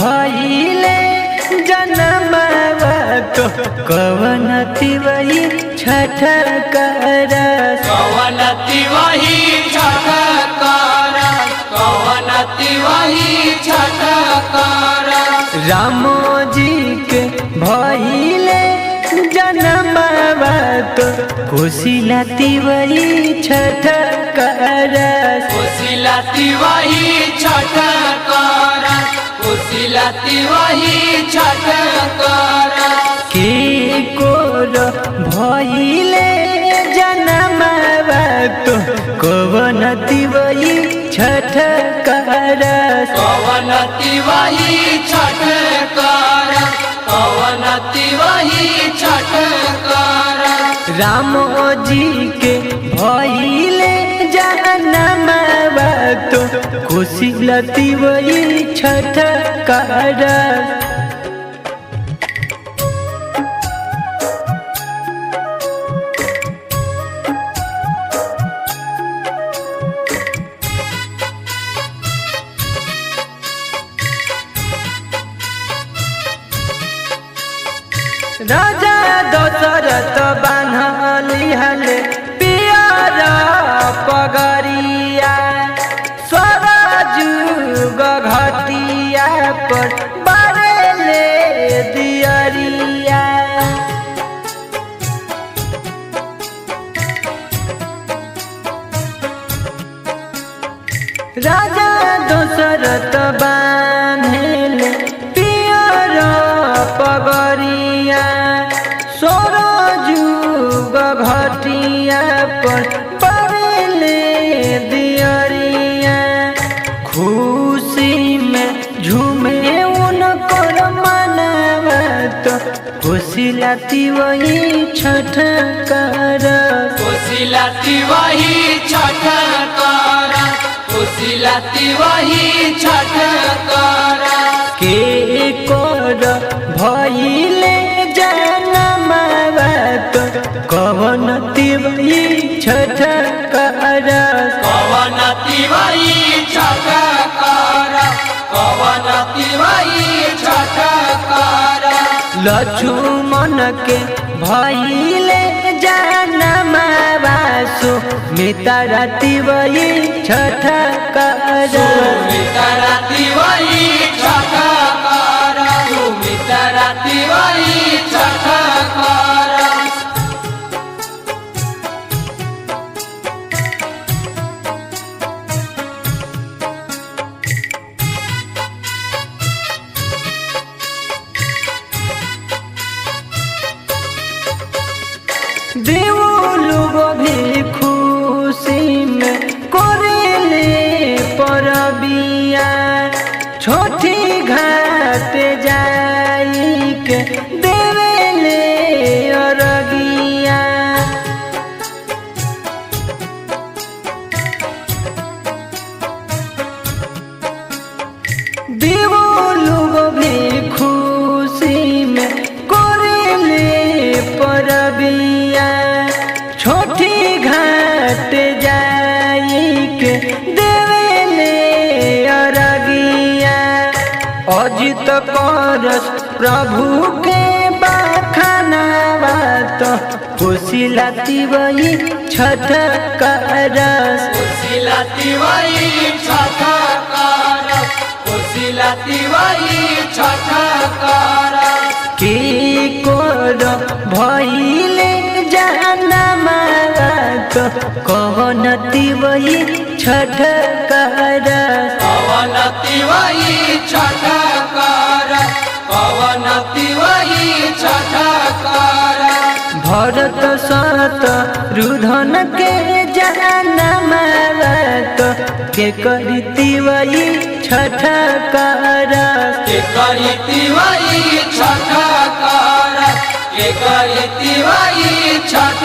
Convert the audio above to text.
भइले जन्मवा तो कवन तिवही छठ करस कवन तिवही छठ करस कवन तिवही छठ करस रामो जी के भइले जन्मवा तो कोशिला तिवही छठ करस कोशिला तिवही छठ करस कोशिला तिवही छठ करस के कोर भइले जन्मवा तो कवन तिवही छठ करस कवन तिवही छठ करस कवन तिवही छठ करस रामो जी के भइले जन्मवा तो कोशिला तिवही छठ करस राजा दशरथ बान्हलिहले पियर पगरिया स्वराजुग घटिया पर बरेले दियरिया राजा दशरथ बान्हले पियर पगरिया स्वराजुग घटिया पर बरेले दियरिया खुशी में झूमे उनकर मनवा तो कोशिला तिवही छठ करस कोशिला तिवही छठ करस कोशिला तिवही छठ करस के कोर भइले जन्मवा तो कवन तिवही छठ करस कवन तिवही छठ करस कवन तिवही छठ करस लक्ष्मण के भइले जन्मवा सो मितारा तिवही छठ करस सुमित्रा तिवही छठ करस सुमित्रा तिवही छठ करस देवलोग भी खुशी में करेले परबिया छोटी घाट जाई के देवेले अरगिया देवलोग भी खुशी में करेले परबिया छोटी घाट जाई के देवेले अरगिया अजित करस प्रभु के बखानवा तो कोशिला तिवही छठ करस कोशिला तिवही छठ करस कोशिला तिवही छठ करस के कोर भइले जन्मवा तो कवन तिवही छठ करस कवन तिवही छठ करस कवन तिवही छठ करस भरत शत्रुघ्न के जन्मवा तो के करी तिवही छठ करस के करी तिवही छठ करस के करी तिवही छठ